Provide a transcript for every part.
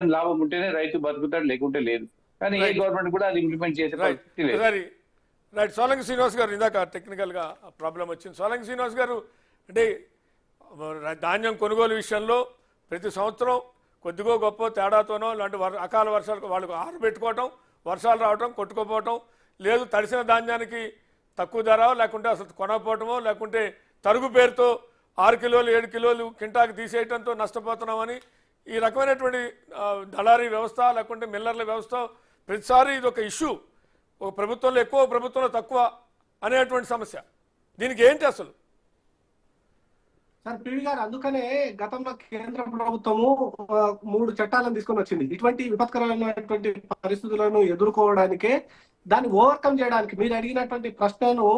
లాభం ఉంటేనే రైతు బతుకుతాడు, లేకుంటే లేదు. కానీ ఏ గవర్నమెంట్ కూడా అది ఇంప్లిమెంట్ చేసే పరిస్థితి లేదు. రైట్. సోలంకి శ్రీనివాస్ గారు, ఇందాక టెక్నికల్గా ప్రాబ్లం వచ్చింది. సోలంకి శ్రీనివాస్ గారు, అంటే ధాన్యం కొనుగోలు విషయంలో ప్రతి సంవత్సరం కొద్దిగో గొప్ప తేడాతోనో ఇలాంటి అకాల వర్షాలు వాళ్ళకు ఆరబెట్టుకోవటం, వర్షాలు రావటం, కొట్టుకోపోవటం, లేదు తడిసిన ధాన్యానికి తక్కువ ధర, లేకుంటే అసలు కొనకపోవటమో, లేకుంటే తరుగు పేరుతో 6 కిలోలు 7 కిలోలు కింటాకి తీసేయడంతో నష్టపోతున్నామని ఈ రకమైనటువంటి దళారీ వ్యవస్థ, లేకుంటే మిల్లర్ల వ్యవస్థ ప్రతిసారి ఇది ఒక ఇష్యూ. ఒక ప్రభుత్వంలో ఎక్కువ, ప్రభుత్వంలో తక్కువ అనేటువంటి సమస్య. దీనికి ఏంటి అసలు? సార్ పివి గారు, అందుకనే గతంలో కేంద్ర ప్రభుత్వము 3 చట్టాలను తీసుకొని వచ్చింది. ఇటువంటి విపత్కరమైనటువంటి పరిస్థితులను ఎదుర్కోవడానికే, దాన్ని ఓవర్కమ్ చేయడానికి మీరు అడిగినటువంటి ప్రశ్నను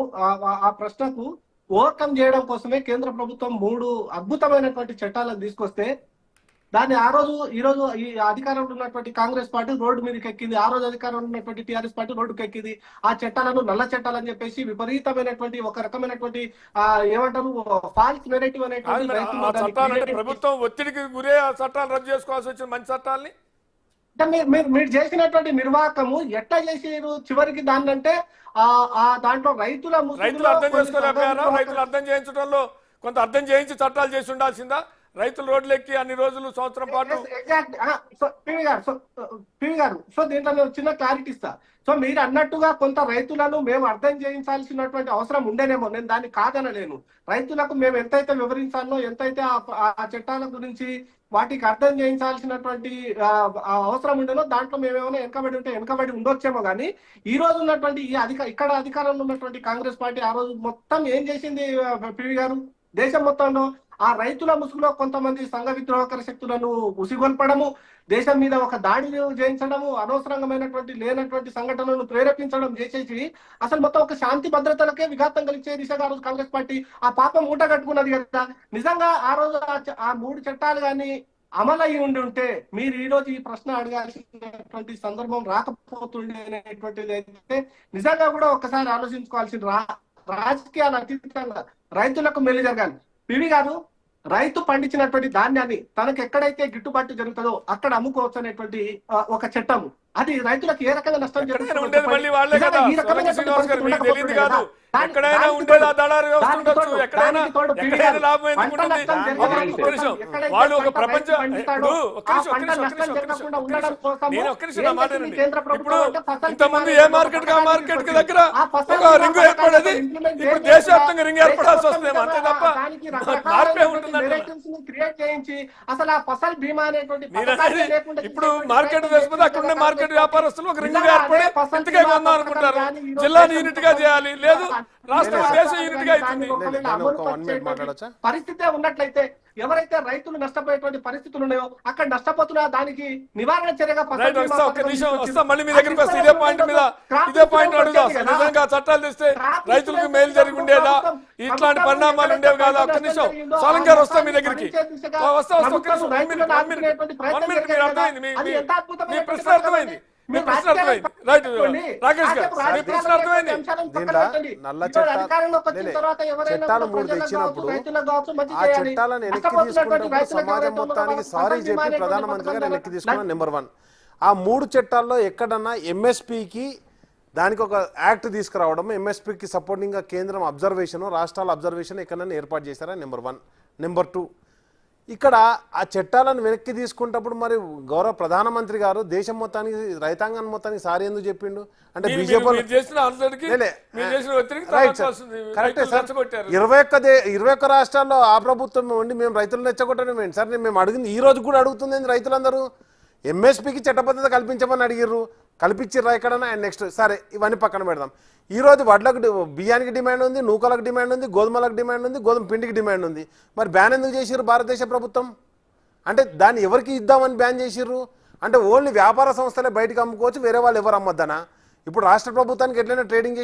ఆ ప్రశ్నకు ఓవర్కమ్ చేయడం కోసమే కేంద్ర ప్రభుత్వం 3 అద్భుతమైనటువంటి చట్టాలను తీసుకొస్తే దాన్ని ఈ రోజు ఈ అధికారంలో ఉన్నటువంటి కాంగ్రెస్ పార్టీ రోడ్డు మీదకి ఎక్కింది. ఆ రోజు అధికారంలో ఉన్నటువంటి టీఆర్ఎస్ పార్టీ రోడ్డుకి ఎక్కింది. ఆ చట్టాలను నల్ల చట్టాలని చెప్పేసి విపరీతమైనటువంటి ఒక రకమైనటువంటి ఏమంటారు ఫాల్స్ నెరేటివ్ అనేటువంటి ప్రభుత్వం ఒత్తిడికి గురే ఆ చట్టాలు రద్దు చేసుకోవాల్సి వచ్చిన మంచి చట్టాలని మీరు చేసినటువంటి నిర్వాహకము ఎట్లా చేసారు చివరికి దాన్ని అంటే దాంట్లో రైతులు అర్థం చేసుకోలేకపోయారా? రైతులు అర్థం చేయించడంలో కొంత అర్థం చేయించి చట్టాలు చేసి ఉండాల్సిందా? రైతులు రోడ్లు ఎక్కి అన్ని రోజులు సంవత్సరం పాటు పివి గారు, సో దీంట్లో నేను చిన్న క్లారిటీ ఇస్తా. సో మీరు అన్నట్టుగా కొంత రైతులను మేము అర్థం చేయించాల్సినటువంటి అవసరం ఉండేనేమో, నేను దాన్ని కాదనలేను. రైతులకు మేము ఎంతైతే వివరించాలో, ఎంతైతే ఆ చట్టాల గురించి వాటికి అర్థం చేయించాల్సినటువంటి అవసరం ఉండేనో దాంట్లో మేమేమైనా వెనకబడి ఉంటే వెనకబడి ఉండొచ్చేమో. కానీ ఈ రోజు ఉన్నటువంటి ఇక్కడ అధికారంలో ఉన్నటువంటి కాంగ్రెస్ పార్టీ ఆ రోజు మొత్తం ఏం చేసింది పివి గారు? దేశం మొత్తంలో ఆ రైతుల ముసుగులో కొంతమంది సంఘ విద్రోహకర శక్తులను ఉసిగొల్పడము, దేశం మీద ఒక దాడి చేయించడము, అనవసరమైనటువంటి లేనటువంటి సంఘటనలను ప్రేరేపించడం చేసేసి అసలు మొత్తం ఒక శాంతి భద్రతలకే విఘాతం కలిగే దిశగా ఆ రోజు కాంగ్రెస్ పార్టీ ఆ పాపం మూట కట్టుకున్నది కదా. నిజంగా ఆ రోజు ఆ 3 చట్టాలు కానీ అమలయ్యి ఉంటే మీరు ఈ రోజు ఈ ప్రశ్న అడగాల్సినటువంటి సందర్భం రాకపోతుండే అనేటువంటిది అయితే నిజంగా కూడా ఒక్కసారి ఆలోచించుకోవాల్సిన రాజకీయాలు అతీతంగా రైతులకు మేలు జరగాలి. పివి గారు, రైతు పండించినటువంటి ధాన్యాన్ని తనకు ఎక్కడైతే గిట్టుబాటు జరుగుతుందో అక్కడ అమ్ముకోవచ్చు అనేటువంటి ఒక చట్టం, అది రైతులకు ఏ రకంగా నష్టం జరుగుతుంది? ఇంతకుముందు ఏ మార్కెట్ కా మార్కెట్ కి దగ్గర రింగ్ ఏర్పడేది, ఇప్పుడు దేశవ్యాప్తంగా రింగ్ ఏర్పడాల్సి వస్తుంది. అంతే తప్ప మార్పే క్రియేట్ చేయించి అసలు ఆ ఫసల్ బీమా అనేటువంటి ఇప్పుడు మార్కెట్ వేసుకుంటే అక్కడ మార్కెట్ వ్యాపారస్తులు ఒక రింగ్ ఏర్పడి ఇంతకే కొందాం అనుకుంటారు. జిల్లాని యూనిట్ గా చేయాలి, లేదు రాష్ట్రం దేశం యూనిట్ గా అవుతుంది. పరిస్థితే ఉన్నట్లయితే ఎవరైతే రైతులు నష్టపోయేటువంటి పరిస్థితులు ఉన్నాయో అక్కడ నష్టపోతున్నా దానికి నివారణ చర్యగా మళ్ళీ మీ దగ్గరికి వస్తే ఇదే పాయింట్ అడుగుదాం. నిజంగా చట్టాలు తెస్తే రైతులకు మేలు జరిగి ఉండేదా? ఇట్లాంటి పరిణామాలు ఉండేవి కాదా? ఒక్క నిమిషం సోలం గారు వస్తాం మీ దగ్గరికి. అర్థమైంది మీ ప్రశ్న, అర్థమైంది మీ ప్రశ్న, అర్థమైంది. రైట్ రాకేష్ గారు, మీ ప్రశ్న అర్థమైంది. నల్ల చట్టాలు 3 తెచ్చినప్పుడు ఆ చట్టాలను వెనక్కి తీసుకున్నప్పుడు సమాజం మొత్తానికి సారీ చెప్పి ప్రధానమంత్రి గారు వెనక్కి తీసుకున్న నెంబర్ 1. ఆ 3 చట్టాల్లో ఎక్కడన్నా ఎంఎస్పీకి దానికి ఒక యాక్ట్ తీసుకురావడం, ఎంఎస్పీకి సపోర్టింగ్ గా కేంద్రం అబ్జర్వేషన్, రాష్ట్రాల అబ్జర్వేషన్ ఎక్కడన్నా ఏర్పాటు చేశారా? నెంబర్ 1. నెంబర్ 2, ఇక్కడ ఆ చట్టాలను వెనక్కి తీసుకున్నప్పుడు మరి గౌరవ ప్రధానమంత్రి గారు దేశం మొత్తానికి, రైతాంగాన్ని మొత్తానికి సారీ ఎందుకు చెప్పిండు? అంటే బీజేపీ కరెక్టే సార్. 21 రాష్ట్రాల్లో ఆ ప్రభుత్వం ఉండి మేము రైతులను రెచ్చగొట్టడం ఏంటి సార్? మేము అడిగింది ఈ రోజు కూడా అడుగుతుంది రైతులందరూ ఎంఎస్పీకి చట్టబద్ధత కల్పించమని అడిగిర్రు, కల్పించిర్రా ఎక్కడన్నా? అండ్ నెక్స్ట్ సరే ఇవన్నీ పక్కన పెడదాం. ఈరోజు వడ్లకు బియ్యానికి డిమాండ్ ఉంది, నూకలకు డిమాండ్ ఉంది, గోధుమలకు డిమాండ్ ఉంది, గోధుమ పిండికి డిమాండ్ ఉంది. మరి బ్యాన్ ఎందుకు చేసిర్రు భారతదేశ ప్రభుత్వం? అంటే దాన్ని ఎవరికి ఇద్దామని బ్యాన్ చేసిర్రు? అంటే ఓన్లీ వ్యాపార సంస్థలే బయటకు అమ్ముకోవచ్చు, వేరే వాళ్ళు ఎవరు అమ్మొద్దనా? ఇప్పుడు రాష్ట్ర ప్రభుత్వానికి ఎట్లయినా ట్రేడింగ్